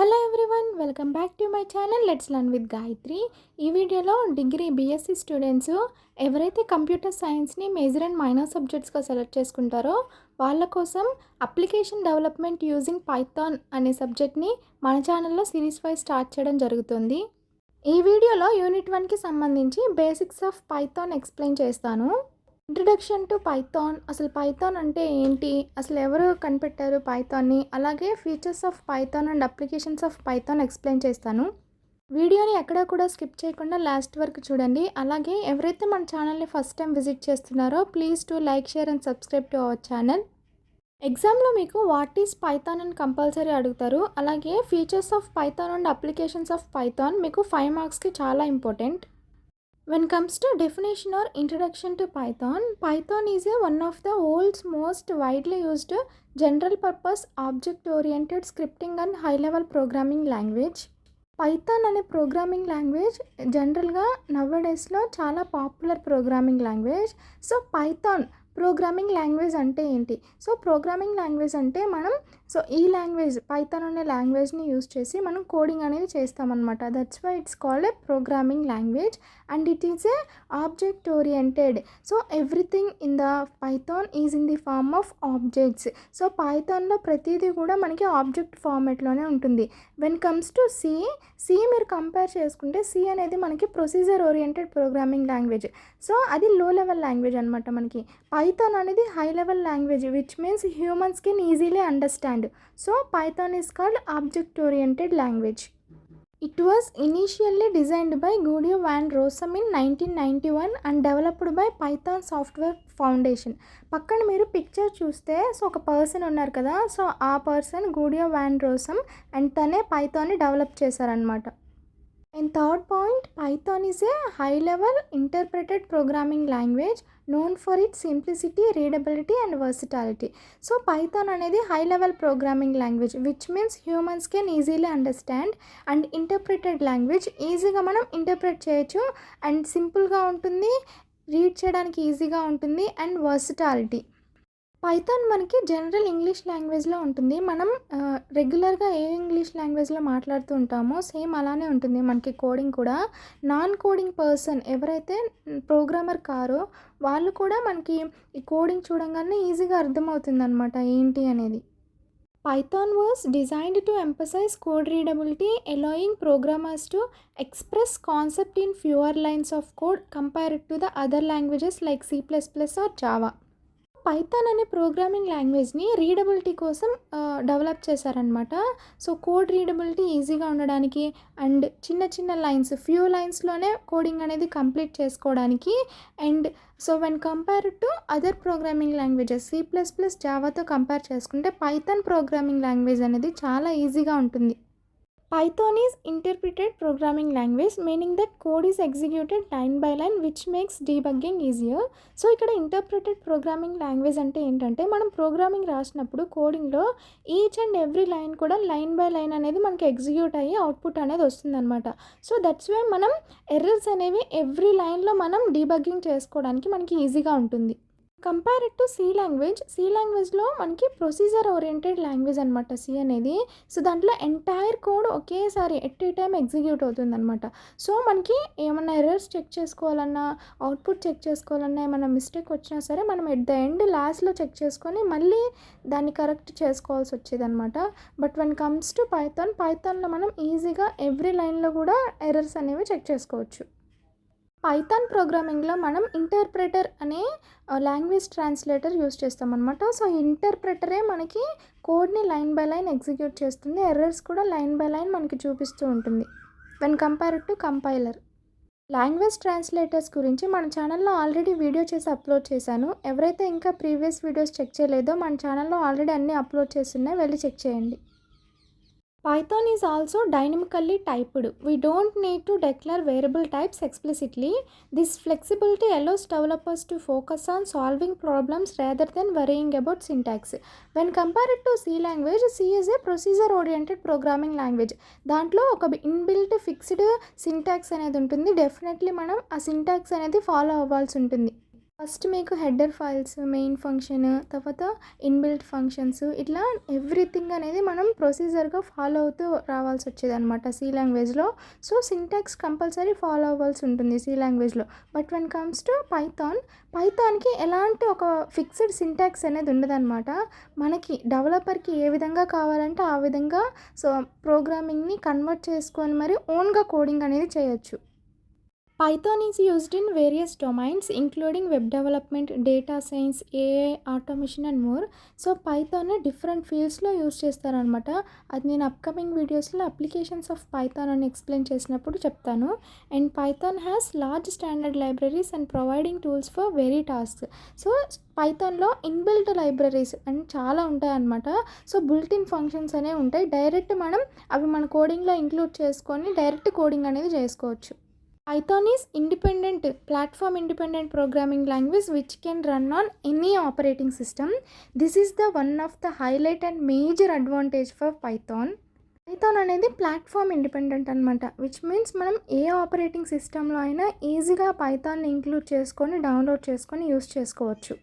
Hello everyone, welcome back to my channel let's learn with Gayatri. ఈ వీడియోలో degree BSc students ఎవరైతే computer సైన్స్ని major and minor సబ్జెక్ట్స్గా select చేసుకుంటారో వాళ్ళ కోసం అప్లికేషన్ డెవలప్మెంట్ యూజింగ్ పైథాన్ అనే సబ్జెక్ట్ని మన ఛానల్లో సిరీస్ వైజ్ స్టార్ట్ చేయడం జరుగుతుంది. ఈ వీడియోలో యూనిట్ 1కి సంబంధించి బేసిక్స్ ఆఫ్ పైథాన్ ఎక్స్ప్లెయిన్ చేస్తాను. ఇంట్రడక్షన్ టు పైథాన్, అసలు పైథాన్ అంటే ఏంటి, అసలు ఎవరు కనిపెట్టారు పైథాన్ని, అలాగే features of Python and applications of Python explain చేస్తాను. వీడియోని ఎక్కడా కూడా స్కిప్ చేయకుండా లాస్ట్ వరకు చూడండి. అలాగే ఎవరైతే మన ఛానల్ని ఫస్ట్ టైం విజిట్ చేస్తున్నారో please to like, share and subscribe to our channel. ఎగ్జామ్లో మీకు వాట్ ఈస్ పైథాన్ అని కంపల్సరీ అడుగుతారు. అలాగే features of Python and applications of Python మీకు 5 మార్క్స్కి చాలా important. When comes to definition or introduction to Python, Python is one of the world's most widely used general purpose object oriented scripting and high level programming language. Python అనే programming language జనరల్గా నవ్వడేస్లో చాలా popular programming language. So Python programming language అంటే ఏంటి? So programming language అంటే మనం ఈ language Python అనే లాంగ్వేజ్ని use చేసి మనం కోడింగ్ అనేది చేస్తామన్నమాట. That's why it's called a programming language and it is a object oriented. So everything in the Python is in the form of objects. So పైథాన్లో ప్రతిదీ కూడా మనకి ఆబ్జెక్ట్ ఫార్మాట్లోనే ఉంటుంది. వెన్ కమ్స్ టు సి మీరు compare చేసుకుంటే C అనేది మనకి procedure oriented programming language. So అది లో లెవెల్ లాంగ్వేజ్ అనమాట. మనకి పైథాన్ అనేది high level language which means humans can easily understand. So Python is called object oriented language. It was initially designed by Guido van Rossum in 1991 and developed by Python Software Foundation. పక్కన మీరు picture చూస్తే ఒక person ఉన్నారు కదా, so ఆ person Guido van Rossum and తనే పైథాన్ని develop చేశారనమాట. And third point, Python is a high-level interpreted programming language known for its simplicity, readability and versatility. So Python అనేది high-level programming language which means humans can easily understand and interpreted language. ఈజీగా మనం interpret చేయొచ్చు and సింపుల్గా ఉంటుంది, read చేయడానికి ఈజీగా ఉంటుంది and versatility. Python మనకి జనరల్ ఇంగ్లీష్ లాంగ్వేజ్లో ఉంటుంది. మనం రెగ్యులర్గా ఏ ఇంగ్లీష్ లాంగ్వేజ్లో మాట్లాడుతూ ఉంటామో సేమ్ అలానే ఉంటుంది మనకి కోడింగ్ కూడా. నాన్ కోడింగ్ పర్సన్ ఎవరైతే ప్రోగ్రామర్ కారో వాళ్ళు కూడా మనకి ఈ కోడింగ్ చూడంగానే ఈజీగా అర్థమవుతుంది అనమాట ఏంటి అనేది. Python was designed to emphasize code readability, allowing programmers to express concept in fewer lines of code compared to the other languages like C++ or Java. Python అనే ప్రోగ్రామింగ్ లాంగ్వేజ్ని రీడబిలిటీ కోసం డెవలప్ చేశారనమాట. సో కోడ్ రీడబిలిటీ ఈజీగా ఉండడానికి and చిన్న చిన్న lines few లైన్స్లోనే coding అనేది కంప్లీట్ చేసుకోవడానికి. And so when compare to other programming languages C++, జావాతో కంపేర్ చేసుకుంటే పైథాన్ ప్రోగ్రామింగ్ లాంగ్వేజ్ అనేది చాలా ఈజీగా ఉంటుంది. Python is interpreted programming language meaning that code is executed line by line which makes debugging easier. So ఇక్కడ interpreted programming language అంటే ఏంటంటే మనం ప్రోగ్రామింగ్ రాసినప్పుడు కోడింగ్లో ఈచ్ అండ్ ఎవ్రీ లైన్ కూడా లైన్ బై లైన్ అనేది మనకి ఎగ్జిక్యూట్ అయ్యి అవుట్పుట్ అనేది వస్తుందన్నమాట. సో దట్స్ వై మనం ఎర్రర్స్ అనేవి ఎవ్రీ లైన్లో మనం డీబగ్గింగ్ చేసుకోవడానికి మనకి ఈజీగా ఉంటుంది. కంపేర్డ్ టు సి లాంగ్వేజ్లో మనకి ప్రొసీజర్ ఓరియంటెడ్ లాంగ్వేజ్ అనమాట సి అనేది. సో దాంట్లో ఎంటైర్ కోడ్ ఒకేసారి ఎట్ ఏ టైం ఎగ్జిక్యూట్ అవుతుంది అనమాట. సో మనకి ఏమన్నా ఎర్రర్స్ చెక్ చేసుకోవాలన్నా, అవుట్పుట్ చెక్ చేసుకోవాలన్నా, ఏమన్నా మిస్టేక్ వచ్చినా సరే మనం ఎట్ ద ఎండ్ లాస్ట్లో చెక్ చేసుకొని మళ్ళీ దాన్ని కరెక్ట్ చేసుకోవాల్సి వచ్చేది అనమాట. బట్ వెన్ కమ్స్ టు పైథాన్లో మనం ఈజీగా ఎవ్రీ లైన్లో కూడా ఎర్రర్స్ అనేవి చెక్ చేసుకోవచ్చు. పైథాన్ ప్రోగ్రామింగ్లో మనం ఇంటర్ప్రెటర్ అనే లాంగ్వేజ్ ట్రాన్స్లేటర్ యూస్ చేస్తామన్నమాట. సో ఇంటర్ప్రెటరే మనకి కోడ్ని లైన్ బై లైన్ ఎగ్జిక్యూట్ చేస్తుంది, ఎర్రర్స్ కూడా లైన్ బై లైన్ మనకి చూపిస్తూ ఉంటుంది when compared to compiler. Language translators గురించి మన ఛానల్లో ఆల్రెడీ వీడియో చేసి అప్లోడ్ చేశాను. ఎవరైతే ఇంకా ప్రీవియస్ వీడియోస్ చెక్ చేయలేదో మన ఛానల్లో ఆల్రెడీ అన్నీ అప్లోడ్ చేస్తున్నాయి, వెళ్ళి చెక్ చేయండి. Python is also dynamically typed. We don't need to declare variable types explicitly. This flexibility allows developers to focus on solving problems rather than worrying about syntax. When compared to C language, C is a procedure-oriented programming language. దాంట్లో ఒక inbuilt fixed syntax అనేది ఉంటుంది. Definitely మనం ఆ syntax అనేది follow అవ్వాల్సి ఉంటుంది. First మీకు హెడర్ ఫైల్స్, మెయిన్ ఫంక్షన్, తర్వాత ఇన్‌బిల్ట్ ఫంక్షన్స్ ఇట్లా ఎవ్రీథింగ్ అనేది మనం ప్రొసీజర్‌గా ఫాలో అవుతూ రావాల్సి వచ్చేదనమాట సి లాంగ్వేజ్‌లో. సో, సింటాక్స్ కంపల్సరీ ఫాలో అవ్వాల్సి ఉంటుంది సి లాంగ్వేజ్‌లో. బట్ వెన్ కమ్స్ టు పైథాన్‌కి ఎలాంటి ఒక ఫిక్స్డ్ సింటాక్స్ అనేది ఉండదనమాట. మనకి డెవలపర్‌కి ఏ విధంగా కావాలంటే ఆ విధంగా సో, ప్రోగ్రామింగ్‌ని కన్వర్ట్ చేసుకొని మరి ఓన్‌గా కోడింగ్ అనేది చేయొచ్చు. Python is used in various domains including web development, data science, AI, automation and more. So Python different ఫీల్డ్స్లో యూస్ చేస్తారనమాట. అది నేను అప్కమింగ్ వీడియోస్లో అప్లికేషన్స్ ఆఫ్ పైథాన్ అని ఎక్స్ప్లెయిన్ చేసినప్పుడు చెప్తాను. And Python has large standard libraries and providing tools for very task. So పైథాన్లో inbuilt libraries and చాలా ఉంటాయన్నమాట. సో బుల్టిన్ ఫంక్షన్స్ అనేవి ఉంటాయి. డైరెక్ట్ మనం అవి మన కోడింగ్లో ఇంక్లూడ్ చేసుకొని డైరెక్ట్ కోడింగ్ అనేది చేసుకోవచ్చు. Python is platform independent programming language which can run on any operating system. This is the one of the highlight and major advantage for Python. Python అనేది ప్లాట్ఫామ్ ఇండిపెండెంట్ అనమాట. Which means మనం ఏ operating సిస్టంలో అయినా ఈజీగా పైథాన్ని include చేసుకొని download చేసుకొని use చేసుకోవచ్చు.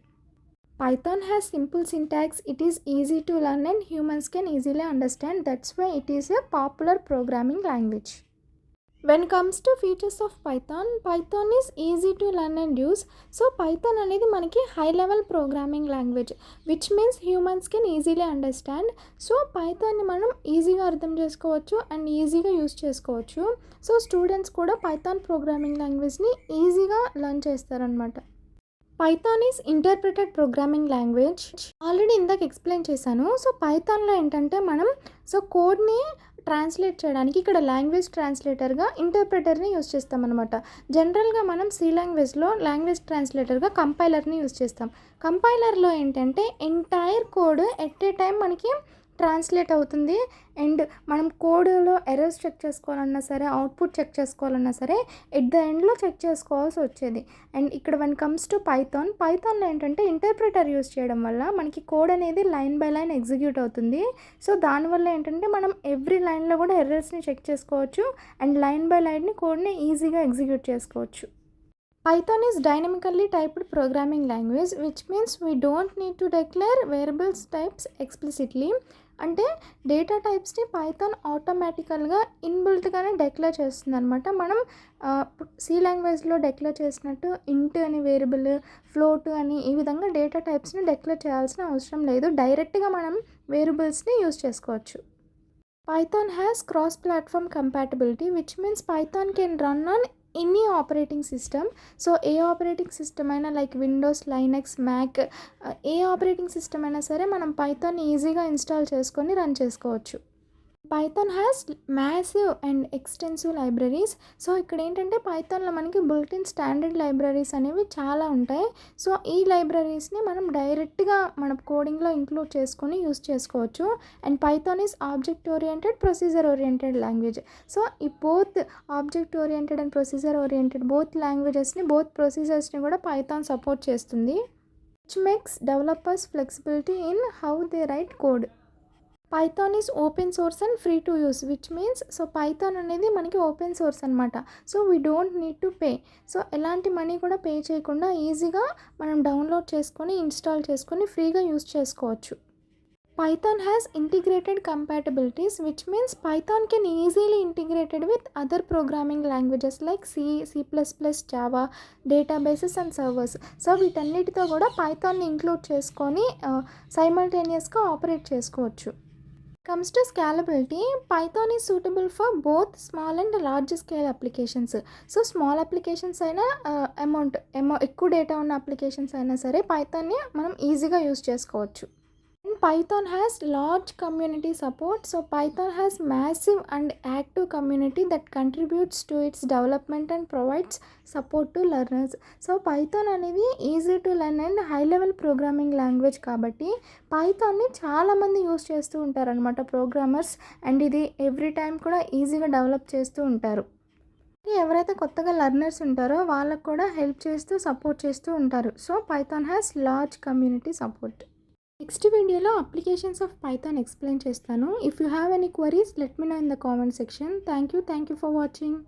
Python has simple syntax, it is easy to learn and humans can easily understand. That's why it is a popular programming language. When comes to features of Python is easy to learn and use. So Python అనేది మనకి high level programming language which means humans can easily understand. So పైథాన్ని మనం ఈజీగా అర్థం చేసుకోవచ్చు and ఈజీగా use చేసుకోవచ్చు. So students కూడా పైథాన్ ప్రోగ్రామింగ్ లాంగ్వేజ్ని ఈజీగా లెర్న్ చేస్తారనమాట. Python is interpreted programming language. Already ఇందాక ఎక్స్ప్లెయిన్ చేశాను. సో పైథాన్లో ఏంటంటే మనం సో కోడ్ని ట్రాన్స్లేట్ చేయడానికి ఇక్కడ లాంగ్వేజ్ ట్రాన్స్లేటర్గా ఇంటర్ప్రెటర్ని యూస్ చేస్తామన్నమాట. జనరల్గా మనం సి లాంగ్వేజ్లో లాంగ్వేజ్ ట్రాన్స్లేటర్గా కంపైలర్ని యూస్ చేస్తాం. కంపైలర్లో ఏంటంటే entire code at a time మనకి ట్రాన్స్లేట్ అవుతుంది. అండ్ మనం కోడ్లో ఎర్రర్స్ చెక్ చేసుకోవాలన్నా సరే, అవుట్పుట్ చెక్ చేసుకోవాలన్నా సరే ఎట్ ద ఎండ్లో చెక్ చేసుకోవాల్సి వచ్చేది. అండ్ ఇక్కడ వన్ కమ్స్ టు పైథాన్లో ఏంటంటే ఇంటర్ప్రిటర్ యూస్ చేయడం వల్ల మనకి కోడ్ అనేది లైన్ బై లైన్ ఎగ్జిక్యూట్ అవుతుంది. సో దానివల్ల ఏంటంటే మనం ఎవ్రీ లైన్లో కూడా ఎర్రర్స్ని చెక్ చేసుకోవచ్చు అండ్ లైన్ బై లైన్ని కోడ్ని ఈజీగా ఎగ్జిక్యూట్ చేసుకోవచ్చు. Python is dynamically typed programming language which means we don't need to declare variables types explicitly. అంటే డేటా టైప్స్ని పైథాన్ ఆటోమేటికల్గా ఇన్బిల్ట్గానే డిక్లేర్ చేస్తుంది అనమాట. మనం సి లాంగ్వేజ్లో డిక్లేర్ చేసినట్టు ఇంట్ అని వేరియబుల్, ఫ్లోట్ అని ఈ విధంగా డేటా టైప్స్ని డిక్లేర్ చేయాల్సిన అవసరం లేదు. డైరెక్ట్గా మనం వేరియబుల్స్ని యూస్ చేసుకోవచ్చు. Python has cross-platform compatibility which means Python can run on any operating system. So A operating system అయినా లైక్ విండోస్, లైనక్స్, మ్యాక్ ఏ ఆపరేటింగ్ సిస్టమ్ అయినా సరే మనం పైథాన్ని ఈజీగా ఇన్స్టాల్ చేసుకొని రన్ చేసుకోవచ్చు. Python has massive and extensive libraries. So ఇక్కడ ఏంటంటే పైథాన్లో మనకి బుల్టిన్ స్టాండర్డ్ లైబ్రరీస్ అనేవి చాలా ఉంటాయి. సో ఈ లైబ్రరీస్ని మనం డైరెక్ట్గా మన కోడింగ్లో ఇంక్లూడ్ చేసుకొని యూస్ చేసుకోవచ్చు. And Python is object oriented, procedure oriented language. So ఈ both object oriented and procedure oriented both లాంగ్వేజెస్ని, బోత్ ప్రొసీజర్స్ని కూడా పైథాన్ సపోర్ట్ చేస్తుంది. Which makes developers flexibility in how they write code. Python is open source and free to use which means so Python అనేది మనకి open source అనమాట. So we don't need to pay. So ఎలాంటి money కూడా pay చేయకుండా ఈజీగా మనం download చేసుకొని install చేసుకొని ఫ్రీగా యూస్ చేసుకోవచ్చు. Python has integrated compatibilities which means Python can easily integrated with other programming languages like C, C++, Java, databases and servers. So వీటన్నిటితో కూడా పైథాన్ని ఇంక్లూడ్ చేసుకొని సైమల్టేనియస్గా ఆపరేట్ చేసుకోవచ్చు. Comes to scalability, Python is suitable for both small and large scale applications. So small applications అయినా ఎక్కువ data ఉన్న applications అయినా సరే పైథాన్ని మనం ఈజీగా యూస్ చేసుకోవచ్చు. Python has large community support. So Python has massive and active community that contributes to its development and provides support to learners. So Python అనేది easy to learn and high level programming language కాబట్టి పైథాన్ని చాలామంది use చేస్తూ ఉంటారనమాట programmers. And ఇది every time కూడా ఈజీగా develop చేస్తూ ఉంటారు. ఎవరైతే కొత్తగా లెర్నర్స్ ఉంటారో వాళ్ళకు కూడా హెల్ప్ చేస్తూ సపోర్ట్ చేస్తూ ఉంటారు. So Python has large community support. Next వీడియోలో అప్లికేషన్స్ ఆఫ్ పైథాన్ ఎక్స్ప్లెయిన్ చేస్తాను. If you have any queries let me know in the comment section. Thank you for watching.